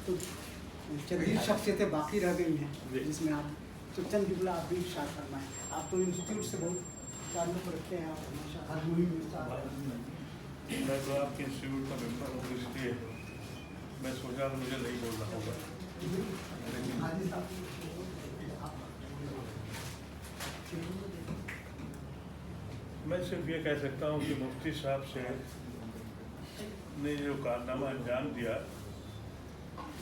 कुछ जदीद शख्सियतें बाकी रह गई हैं जिसमें आप तो चंद जुमला आप भी इरशाद फरमाएं। आप तो इंस्टीट्यूट से बहुत ताल्लुक़ रखते हैं, आप हमेशा हर मुहिम में साथ। मैं तो आपके इंस्टीट्यूट का मेंबर हूँ, इसलिए मैं सोचा तो मुझे नहीं बोलना होगा। मैं सिर्फ ये कह सकता हूँ कि मुफ्ती साहब से ने जो कारनामा अंजाम दिया,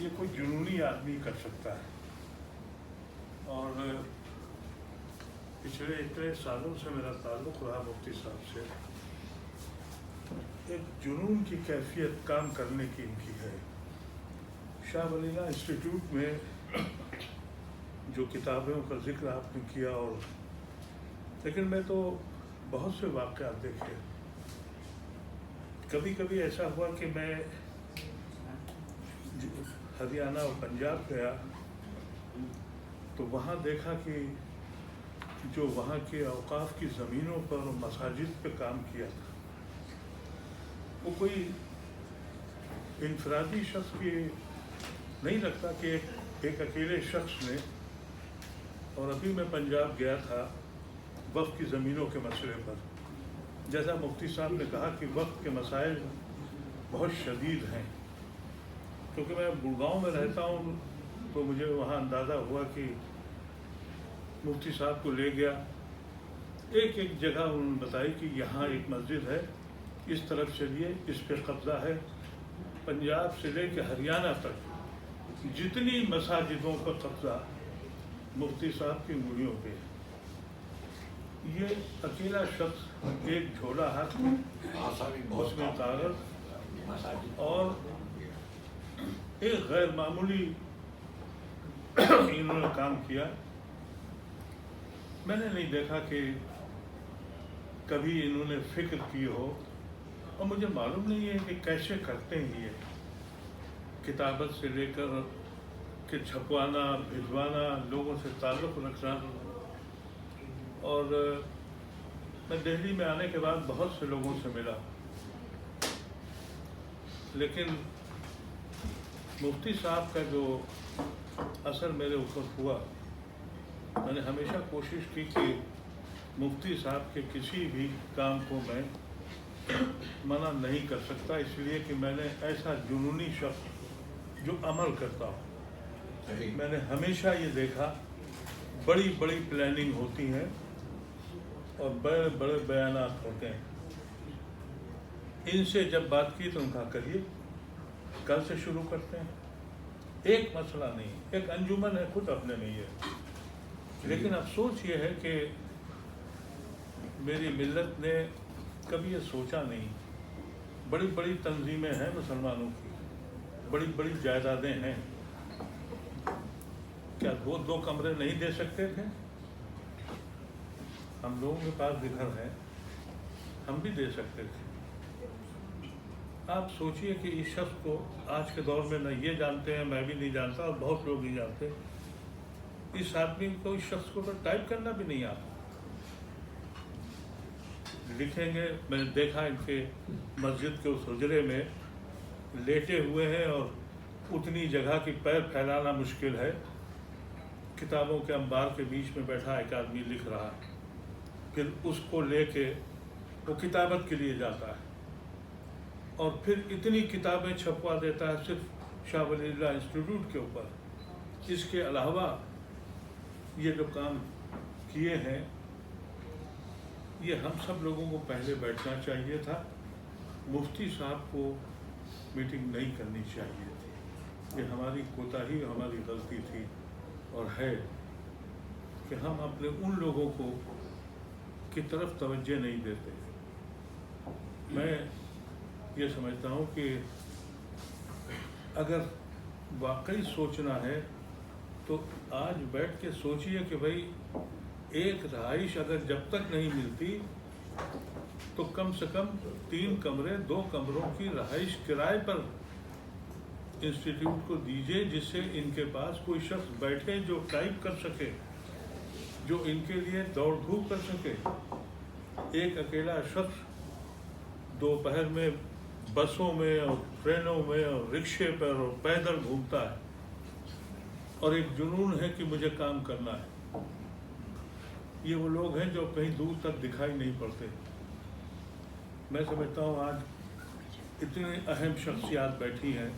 ये कोई जुनूनी आदमी कर सकता है। और पिछले इतने सालों से मेरा ताल्लुक़ रहा मुफ्ती साहब से, एक जुनून की कैफियत काम करने की इनकी है। शाह वलील्लाह इंस्टीट्यूट में जो किताबों का जिक्र आपने किया, और लेकिन मैं तो बहुत से वाक़यात देखे। कभी कभी ऐसा हुआ कि मैं हरियाणा और पंजाब गया तो वहाँ देखा कि जो वहाँ के औकाफ की ज़मीनों पर और मसाजिद पे काम किया था, वो कोई इनफरादी शख्स की नहीं लगता कि एक अकेले शख्स ने। और अभी मैं पंजाब गया था वक़्फ़ की ज़मीनों के मसले पर। जैसा मुफ्ती साहब ने कहा कि वक़्फ़ के मसाइल बहुत शदीद हैं, क्योंकि मैं गुड़गांव में रहता हूँ तो मुझे वहाँ अंदाज़ा हुआ कि मुफ्ती साहब को ले गया, एक एक जगह उन्होंने बताई कि यहाँ एक मस्जिद है, इस तरफ चलिए, इस पे कब्ज़ा है। पंजाब से ले कर हरियाणा तक जितनी मसाजिदों पर कब्ज़ा मुफ्ती साहब की उंगलियों पे है। ये अकेला शख्स, एक झोला हाथ में, उसमें कागज और एक गैर मामूली इन्होंने काम किया। मैंने नहीं देखा कि कभी इन्होंने फिक्र की हो, और मुझे मालूम नहीं है कि कैसे करते हैं ये, किताबत से लेकर कि छपवाना, भिजवाना, लोगों से ताल्लुक़ रखना। और मैं दिल्ली में आने के बाद बहुत से लोगों से मिला, लेकिन मुफ्ती साहब का जो असर मेरे ऊपर हुआ, मैंने हमेशा कोशिश की कि मुफ्ती साहब के किसी भी काम को मैं मना नहीं कर सकता, इसलिए कि मैंने ऐसा जुनूनी शख्स जो अमल करता हूँ। मैंने हमेशा ये देखा, बड़ी बड़ी प्लानिंग होती है और बड़े बड़े बयानात होते हैं। इनसे जब बात की तो उनका करिए, कल से शुरू करते हैं, एक मसला नहीं, एक अंजुमन है, खुद अपने नहीं है। लेकिन अफसोस ये है कि मेरी मिल्लत ने कभी ये सोचा नहीं। बड़ी बड़ी तंजीमें हैं मुसलमानों की, बड़ी बड़ी जायदादें हैं, क्या वो 2 कमरे नहीं दे सकते थे? हम लोगों के पास भी घर है, हम भी दे सकते थे। आप सोचिए कि इस शख्स को आज के दौर में न ये जानते हैं, मैं भी नहीं जानता और बहुत लोग नहीं जानते, इस आदमी को, इस शख्स को तो टाइप करना भी नहीं आता। लिखेंगे, मैंने देखा इनके मस्जिद के उस हुजरे में लेटे हुए हैं और उतनी जगह की पैर फैलाना मुश्किल है। किताबों के अंबार के बीच में बैठा एक आदमी लिख रहा है, फिर उसको लेके वो किताबत के लिए जाता है और फिर इतनी किताबें छपवा देता है सिर्फ शाह वलील्लाह इंस्टीट्यूट के ऊपर। इसके अलावा ये जो काम किए हैं, ये हम सब लोगों को पहले बैठना चाहिए था। मुफ्ती साहब को मीटिंग नहीं करनी चाहिए थी। ये हमारी कोताही, हमारी गलती थी और है कि हम अपने उन लोगों को की तरफ तवज्जो नहीं देते। मैं ये समझता हूँ कि अगर वाकई सोचना है तो आज बैठ के सोचिए कि भाई एक रहाइश अगर जब तक नहीं मिलती तो कम से कम 3 कमरे, 2 कमरों की रहाइश किराए पर इंस्टीट्यूट को दीजिए, जिससे इनके पास कोई शख्स बैठे जो टाइप कर सके, जो इनके लिए दौड़ धूप कर सके। एक अकेला शख्स दोपहर में बसों में और ट्रेनों में और रिक्शे पर और पैदल घूमता है और एक जुनून है कि मुझे काम करना है। ये वो लोग हैं जो कहीं दूर तक दिखाई नहीं पड़ते। मैं समझता हूँ आज इतनी अहम शख्सियात बैठी हैं,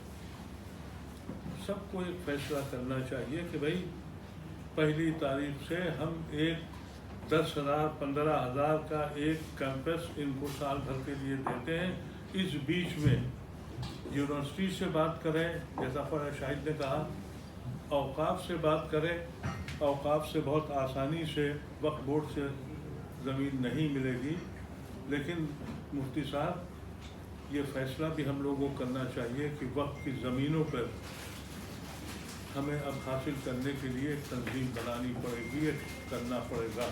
सबको एक फैसला करना चाहिए कि भाई पहली तारीख से हम एक 10,000 15,000 का एक कैंपस इनको साल भर के लिए देते हैं। इस बीच में यूनिवर्सिटी से बात करें, जैसा फराज शाहिद ने कहा, औकाफ से बात करें। औकाफ से बहुत आसानी से वक्फ बोर्ड से ज़मीन नहीं मिलेगी, लेकिन मुफ्ती साहब ये फैसला भी हम लोगों को करना चाहिए कि वक्फ की ज़मीनों पर हमें अब हासिल करने के लिए एक तंजीम बनानी पड़ेगी, एक करना पड़ेगा।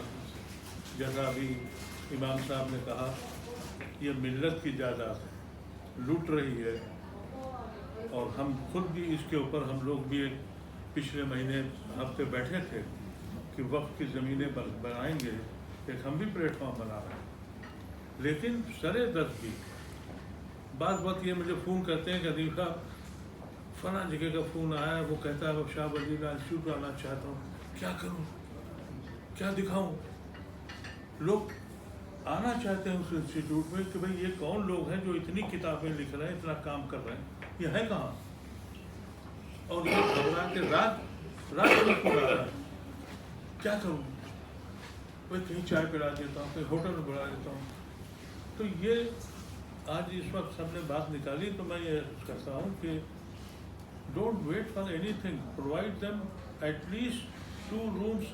जैसा अभी इमाम साहब ने कहा, ये मिल्लत की जायदाद है, लूट रही है, और हम खुद भी इसके ऊपर हम लोग भी एक पिछले महीने हफ्ते बैठे थे कि वक्फ की ज़मीनें बनाएंगे, एक हम भी प्लेटफॉर्म बना रहे हैं। लेकिन सरे दस्त भी बात ये मुझे फ़ोन करते हैं कि अदीब साहब फला जगह का फ़ोन आया, वो कहता है शाह वली इंस्टीट्यूट आना चाहता हूँ, क्या करूँ, क्या दिखाऊँ। लोग आना चाहते हैं उस इंस्टीट्यूट में कि भाई ये कौन लोग हैं जो इतनी किताबें लिख रहे हैं, इतना काम कर रहे हैं, ये है कहाँ। और ये घबरा के रात में फ़ोन आ रहा है, क्या करूँ, भाई कहीं चाय पिला देता हूँ, कहीं होटल में बुला देता हूँ। तो ये आज इस वक्त सबने बात निकाली, तो मैं ये कहता हूँ कि don't wait for anything, provide them at least 2 rooms.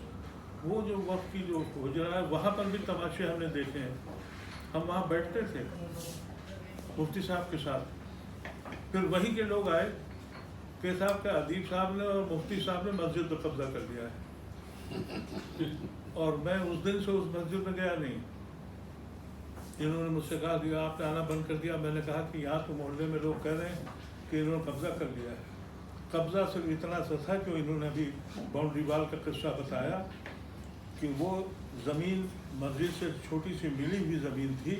वो जो वक्त की जो हुजरा है, वहाँ पर भी तमाशे हमने देखे हैं। हम वहाँ बैठते थे मुफ्ती साहब के साथ, फिर वहीं के लोग आए कि साहब का अदीब साहब ने और मुफ्ती साहब ने मस्जिद पर कब्जा कर लिया है। और मैं उस दिन से उस मस्जिद में गया नहीं। इन्होंने मुझसे कहा कि आपने आना बंद कर दिया। मैंने कहा कि यहाँ तो मोहल्ले में लोग कह रहे हैं कि इन्होंने कब्जा कर लिया है। कब्जा सिर्फ इतना सा था कि इन्होंने अभी बाउंड्री वाल का किस्सा बताया कि वो ज़मीन मस्जिद से छोटी सी मिली हुई ज़मीन थी,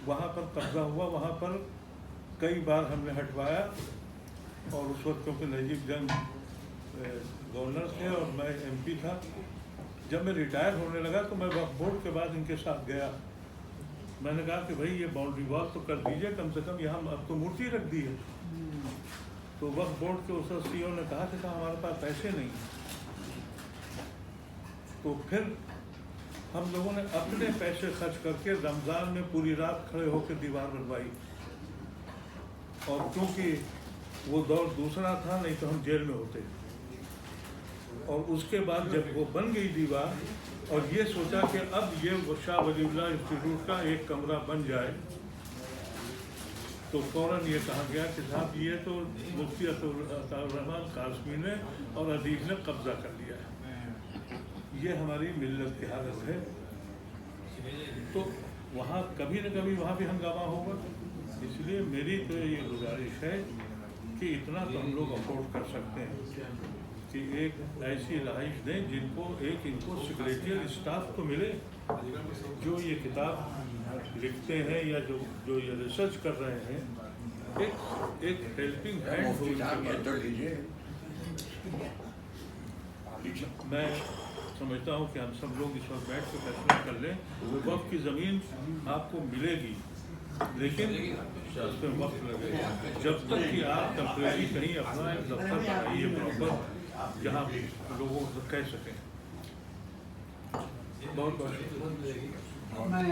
वहाँ पर कब्जा हुआ। वहाँ पर कई बार हमने हटवाया, और उस वक्त क्योंकि नजीब जंग गवर्नर थे और मैं MP था, जब मैं रिटायर होने लगा तो मैं वक्फ बोर्ड के बाद इनके साथ गया। मैंने कहा कि भाई ये बाउंड्री वॉल तो कर दीजिए, कम से कम यहाँ अब तो मूर्ति रख दी है। तो वक्फ बोर्ड के उस CEO ने कहा कि हमारे पास पैसे नहीं। तो फिर हम लोगों ने अपने पैसे खर्च करके रमज़ान में पूरी रात खड़े होकर दीवार बनवाई, और क्योंकि वो दौर दूसरा था, नहीं तो हम जेल में होते। और उसके बाद जब वो बन गई दीवार, और ये सोचा कि अब ये शाह वलीउल्लाह इंस्टीट्यूट का एक कमरा बन जाए, तो फ़ौरन ये कहा गया कि साहब ये तो मुफ्ती अताउर रहमान कासमी ने और अदीब ने कब्जा कर लिया है। ये हमारी मिल्लत की हालत है। तो वहाँ कभी न कभी वहाँ भी हंगामा होगा। इसलिए मेरी तो ये गुजारिश है कि इतना तो हम लोग अफोर्ड कर सकते हैं कि एक ऐसी रहाइश दें जिनको एक इनको सेक्रेटरियल स्टाफ तो मिले जो ये किताब लिखते हैं या जो ये रिसर्च कर रहे हैं, एक हेल्पिंग हैंड हो। मैं समझता हूँ कि हम सब लोग इस वक्त बैठ के फैसला कर लें। वक्फ की ज़मीन आपको मिलेगी, लेकिन उस पर वक्त लगेगा। जब तक कि आप टेम्परेरी कहीं अपना एक दफ्तर बनाइए प्रॉपर, जहाँ लोगों को कह सकें। बहुत बहुत मैं